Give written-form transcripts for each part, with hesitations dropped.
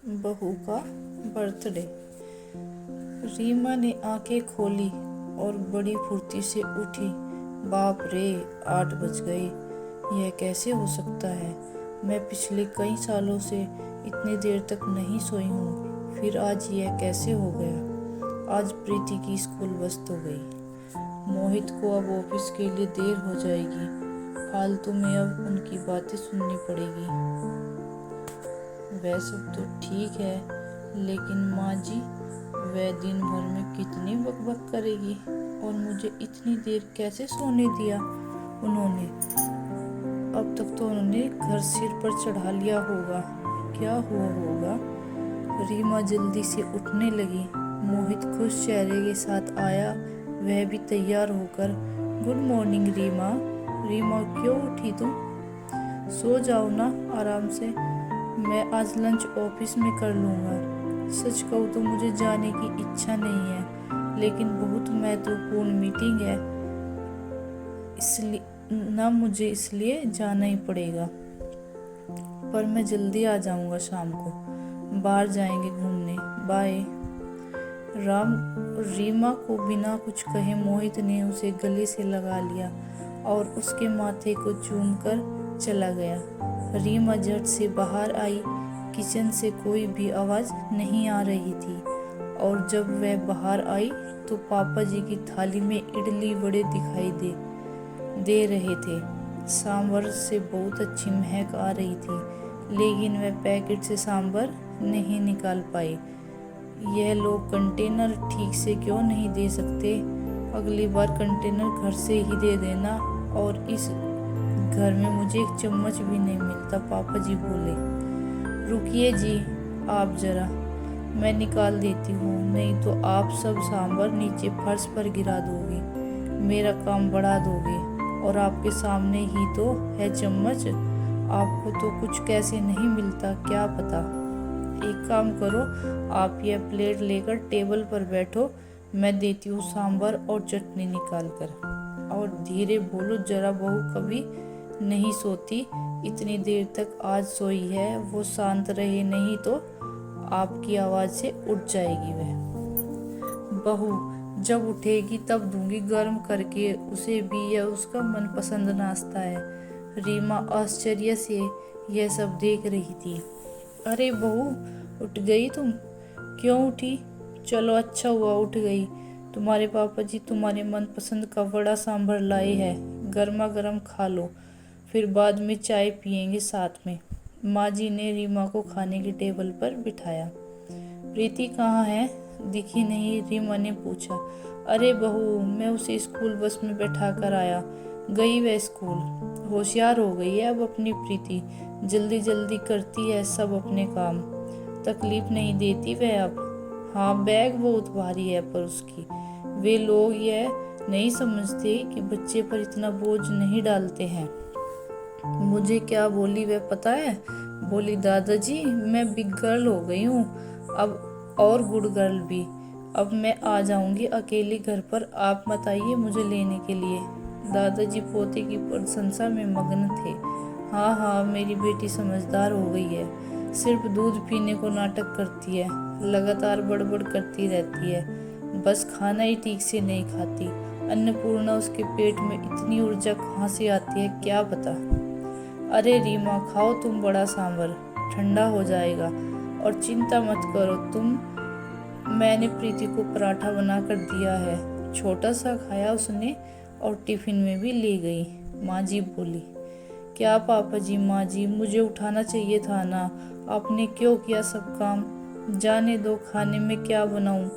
बहू का बर्थडे। रीमा ने आंखें खोली और बड़ी फुर्ती से उठी। बाप रे, 8 बज गए। यह कैसे हो सकता है? मैं पिछले कई सालों से इतनी देर तक नहीं सोई हूँ, फिर आज यह कैसे हो गया? आज प्रीति की स्कूल बस तो गई। मोहित को अब ऑफिस के लिए देर हो जाएगी। फालतू में अब उनकी बातें सुननी पड़ेगी। वह सब तो ठीक है, लेकिन माँ जी, वह दिन भर में कितनी बकबक करेगी और मुझे इतनी देर कैसे सोने दिया उन्होंने? अब तक तो उन्होंने घर सिर पर चढ़ा लिया होगा। क्या हुआ होगा? रीमा जल्दी से उठने लगी। मोहित खुश चेहरे के साथ आया, वह भी तैयार होकर। Good morning Reema. रीमा, क्यों उठी तुम? सो जाओ ना आराम से, मैं आज लंच ऑफिस में कर लूँगा। सच कहूँ तो मुझे जाने की इच्छा नहीं है, लेकिन बहुत महत्वपूर्ण मीटिंग है, इसलिए जाना ही पड़ेगा। पर मैं जल्दी आ जाऊँगा शाम को, बाहर जाएंगे घूमने। बाय। रीमा को बिना कुछ कहे मोहित ने उसे गले से लगा लिया और उसके माथे को चूमकर चला गया। रीमा झट से बाहर आई। किचन से कोई भी आवाज़ नहीं आ रही थी और जब वह बाहर आई तो पापा जी की थाली में इडली वड़े दिखाई दे रहे थे। सांभर से बहुत अच्छी महक आ रही थी, लेकिन वह पैकेट से सांभर नहीं निकाल पाए। यह लोग कंटेनर ठीक से क्यों नहीं दे सकते? अगली बार कंटेनर घर से ही दे देना। और इस घर में मुझे एक चम्मच भी नहीं मिलता, पापा जी बोले। रुकिए जी, आप जरा, मैं निकाल देती हूँ, नहीं तो आप सब सांभर नीचे फर्श पर गिरा दोगे, मेरा काम बढ़ा दोगे। और आपके सामने ही तो है चम्मच, आपको तो कुछ कैसे नहीं मिलता क्या पता। एक काम करो, आप यह प्लेट लेकर टेबल पर बैठो, मैं देती हूँ सांभर और चटनी निकाल कर। और धीरे बोलो जरा, बहू कभी नहीं सोती इतनी देर तक, आज सोई है। वो शांत रहे, नहीं तो आपकी आवाज़ से उठ जाएगी वह। बहू जब उठेगी तब दूंगी गर्म करके उसे भी, यह उसका मनपसंद नाश्ता है। रीमा आश्चर्य से यह सब देख रही थी। अरे बहू, उठ गई तुम? क्यों उठी? चलो अच्छा हुआ उठ गई। तुम्हारे पापा जी तुम्हारे मनपसंद का वड़ा सांभर लाए हैं, गर्मा गर्म खा लो, फिर बाद में चाय पियेंगे साथ में। माँ जी ने रीमा को खाने की टेबल पर बिठाया। प्रीति कहाँ है? दिखी नहीं, रीमा ने पूछा। अरे बहू, मैं उसे स्कूल बस में बैठा कर आया, गई वह स्कूल। होशियार हो गई है अब अपनी प्रीति, जल्दी जल्दी करती है सब अपने काम, तकलीफ नहीं देती वह अब। हाँ, बैग बहुत भारी है पर उसकी। वे लोग यह नहीं समझते कि बच्चे पर इतना बोझ नहीं डालते हैं। मुझे क्या बोली वह पता है? बोली, दादाजी मैं बिग गर्ल हो गई हूँ अब, और गुड गर्ल भी। अब मैं आ जाऊंगी अकेली घर पर, आप मत आइए मुझे लेने के लिए। दादाजी पोते की प्रशंसा में मग्न थे। हाँ हाँ, मेरी बेटी समझदार हो गई है, सिर्फ दूध पीने को नाटक करती है, लगातार बड़बड़ करती रहती है, बस खाना ही ठीक से नहीं खाती। अन्नपूर्णा, उसके पेट में इतनी ऊर्जा कहाँ से आती है क्या पता। अरे रीमा, खाओ तुम बड़ा सांभर, ठंडा हो जाएगा। और चिंता मत करो तुम, मैंने प्रीति को पराठा बना कर दिया है। छोटा सा खाया उसने और टिफिन में भी ले गई। माँ जी बोली। क्या पापा जी? माँ जी, मुझे उठाना चाहिए था ना, आपने क्यों किया सब काम? जाने दो, खाने में क्या बनाऊं?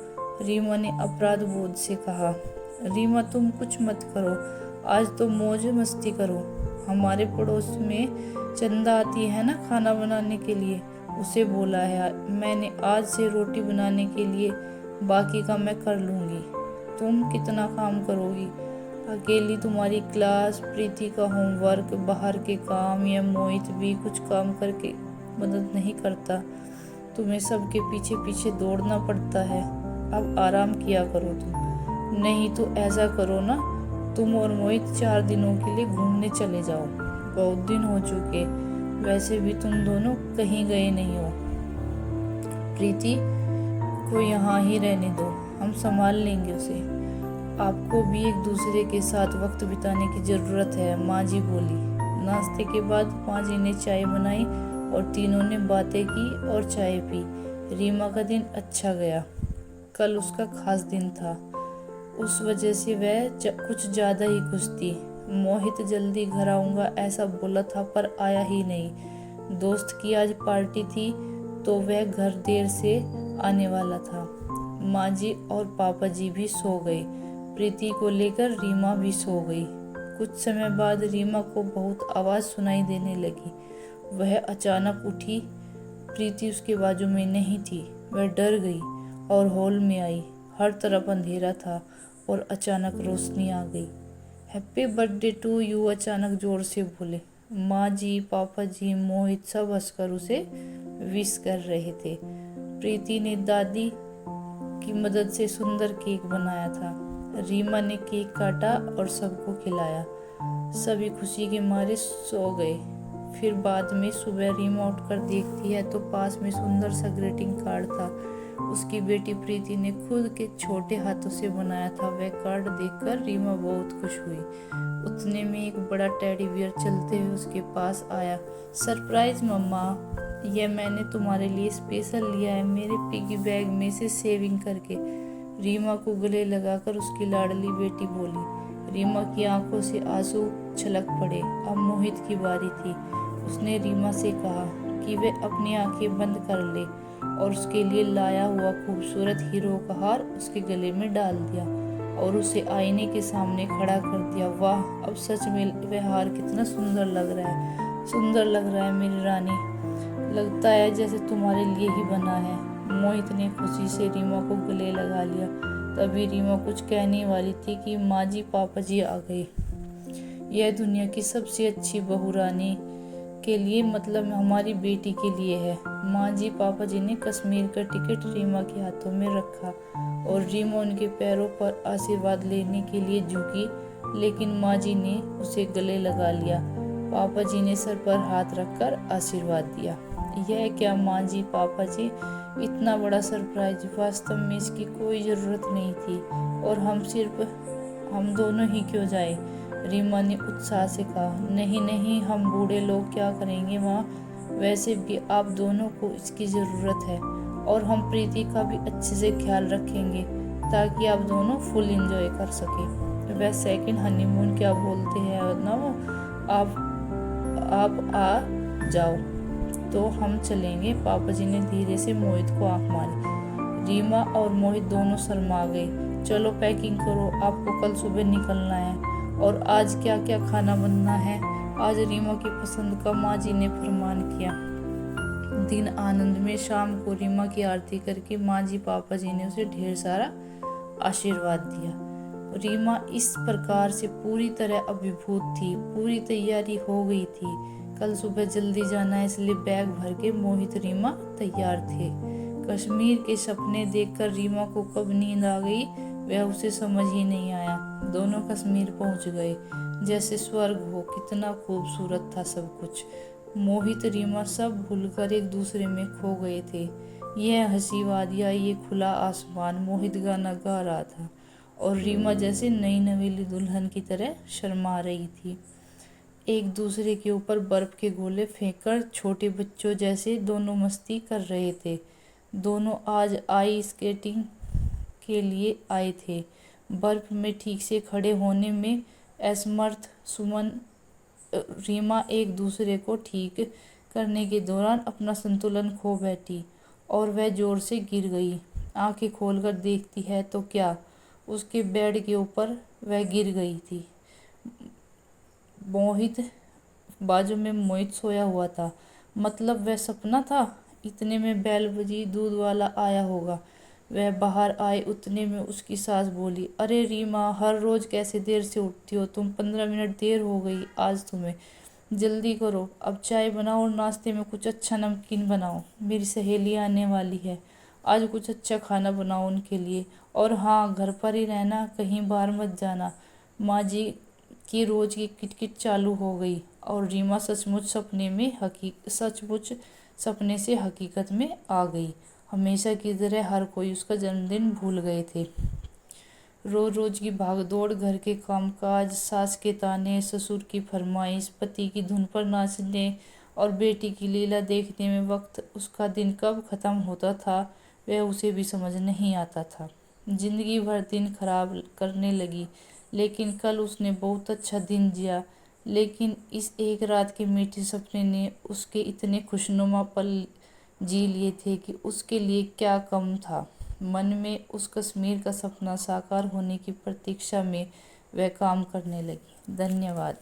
रीमा ने अपराध बोध से कहा। रीमा तुम कुछ मत करो, आज तो मौज मस्ती करो। हमारे पड़ोस में चंदा आती है ना खाना बनाने के लिए, उसे बोला है मैंने आज से रोटी बनाने के लिए, बाकी का मैं कर लूँगी। तुम कितना काम करोगी अकेली? तुम्हारी क्लास, प्रीति का होमवर्क, बाहर के काम, या मोहित भी कुछ काम करके मदद नहीं करता? तुम्हें सबके पीछे पीछे दौड़ना पड़ता है। अब आराम किया करो तुम। नहीं तो ऐसा करो ना, तुम और मोहित 4 दिनों के लिए घूमने चले जाओ। बहुत दिन हो चुके, वैसे भी तुम दोनों कहीं गए नहीं हो। प्रीति को यहाँ ही रहने दो, हम संभाल लेंगे उसे। आपको भी एक दूसरे के साथ वक्त बिताने की ज़रूरत है, माँ जी बोली। नाश्ते के बाद माँ जी ने चाय बनाई और तीनों ने बातें की और चाय पी। रीमा का दिन अच्छा गया। कल उसका खास दिन था, उस वजह से वह कुछ ज़्यादा ही खुश थी। मोहित जल्दी घर आऊँगा ऐसा बोला था पर आया ही नहीं। दोस्त की आज पार्टी थी तो वह घर देर से आने वाला था। माँ जी और पापा जी भी सो गए। प्रीति को लेकर रीमा भी सो गई। कुछ समय बाद रीमा को बहुत आवाज़ सुनाई देने लगी। वह अचानक उठी। प्रीति उसके बाजू में नहीं थी। वह डर गई और हॉल में आई। हर तरफ अंधेरा था और अचानक रोशनी आ गई। हैप्पी बर्थडे टू यू, अचानक जोर से बोले। माँ जी, पापा जी, मोहित सब हंसकर उसे विश कर रहे थे। प्रीति ने दादी की मदद से सुंदर केक बनाया था। रीमा ने केक काटा और सबको खिलाया। सभी खुशी के मारे सो गए। फिर बाद में सुबह रीमा उठकर देखती है तो पास में सुंदर सा ग्रीटिंग कार्ड था। उसकी बेटी प्रीति ने खुद के छोटे हाथों से बनाया था। वह कार्ड देखकर रीमा बहुत खुश हुई। उतने में एक बड़ा टेडी बियर चलते हुए उसके पास आया। सरप्राइज मम्मा, यह मैंने तुम्हारे लिए स्पेशल लिया है, मेरे पिगी बैग में से सेविंग करके। रीमा को गले लगाकर उसकी लाडली बेटी बोली। रीमा की आंखों से आंसू छलक पड़े। अब मोहित की बारी थी। उसने रीमा से कहा कि वह अपनी आंखें बंद कर ले और उसके लिए लाया हुआ खूबसूरत हीरो का हार उसके गले में डाल दिया और उसे आईने के सामने खड़ा कर दिया। वाह, अब सच में वह हार कितना सुंदर लग रहा है। सुंदर लग रहा है मेरी रानी, लगता है जैसे तुम्हारे लिए ही बना है। मोहित ने खुशी से रीमा को गले लगा लिया। तभी रीमा कुछ कहने वाली थी कि माँ जी, पापा जी आ गए। यह दुनिया की सबसे अच्छी बहू रानी के लिए, मतलब हमारी बेटी के लिए है। माँ जी, पापा जी ने कश्मीर का टिकट रीमा के हाथों में रखा और रीमा उनके पैरों पर आशीर्वाद लेने के लिए झुकी, लेकिन माँ जी ने उसे गले लगा लिया। पापा जी ने सर पर हाथ रखकर आशीर्वाद दिया। यह क्या माँ जी, पापा जी, इतना बड़ा सरप्राइज, वास्तव में इसकी कोई ज़रूरत नहीं थी और हम दोनों ही क्यों जाए। रीमा ने उत्साह से कहा। नहीं नहीं, हम बूढ़े लोग क्या करेंगे माँ, वैसे भी आप दोनों को इसकी ज़रूरत है और हम प्रीति का भी अच्छे से ख्याल रखेंगे ताकि आप दोनों फुल एंजॉय कर सके। वह सेकंड हनीमून क्या बोलते हैं ना, आप आ जाओ तो हम चलेंगे। पापा जी ने धीरे से मोहित को आंख मारी। रीमा और मोहित दोनों शर्मा गए। चलो पैकिंग करो, आपको कल सुबह निकलना है। और आज क्या क्या खाना बनना है? आज रीमा की पसंद का माँ जी ने फरमान किया। दिन आनंद में शाम को रीमा की आरती करके माँ जी, पापा जी ने उसे ढेर सारा आशीर्वाद दिया। रीमा इस प्रकार से पूरी तरह अभिभूत थी। पूरी तैयारी हो गई थी। कल सुबह जल्दी जाना है, इसलिए बैग भर के मोहित रीमा तैयार थे। कश्मीर के सपने देखकर रीमा को कब नींद आ गई वह उसे समझ ही नहीं आया। दोनों कश्मीर पहुंच गए, जैसे स्वर्ग हो। कितना खूबसूरत था सब कुछ। मोहित रीमा सब भूलकर एक दूसरे में खो गए थे। यह हंसी वादियाँ, ये खुला आसमान। मोहित गाना गा रहा था और रीमा जैसे नई नवेली दुल्हन की तरह शर्मा रही थी। एक दूसरे के ऊपर बर्फ के गोले फेंककर छोटे बच्चों जैसे दोनों मस्ती कर रहे थे। दोनों आज आइस स्केटिंग के लिए आए थे। बर्फ में ठीक से खड़े होने में असमर्थ सुमन रीमा एक दूसरे को ठीक करने के दौरान अपना संतुलन खो बैठी और वह जोर से गिर गई। आंखें खोलकर देखती है तो क्या, उसके बेड के ऊपर वह गिर गई थी। मोहित बाजू में मोहित सोया हुआ था। मतलब वह सपना था। इतने में बैल बजी, दूध वाला आया होगा। वह बाहर आए, उतने में उसकी सास बोली, अरे रीमा, हर रोज कैसे देर से उठती हो तुम, 15 मिनट देर हो गई आज तुम्हें। जल्दी करो, अब चाय बनाओ और नाश्ते में कुछ अच्छा नमकीन बनाओ। मेरी सहेली आने वाली है, आज कुछ अच्छा खाना बनाओ उनके लिए। और हाँ, घर पर ही रहना, कहीं बाहर मत जाना। माँ जी की रोज की किटकिट चालू हो गई और रीमा सचमुच सपने से हकीकत में आ गई। हमेशा की तरह हर कोई उसका जन्मदिन भूल गए थे। रोज रोज की भागदौड़, घर के कामकाज, सास के ताने, ससुर की फरमाइश, पति की धुन पर नाचने और बेटी की लीला देखने में वक्त उसका दिन कब खत्म होता था वह उसे भी समझ नहीं आता था। जिंदगी भर दिन खराब करने लगी, लेकिन कल उसने बहुत अच्छा दिन जिया। लेकिन इस एक रात के मीठे सपने ने उसके इतने खुशनुमा पल जी लिए थे कि उसके लिए क्या कम था। मन में उस कश्मीर का सपना साकार होने की प्रतीक्षा में वह काम करने लगी। धन्यवाद।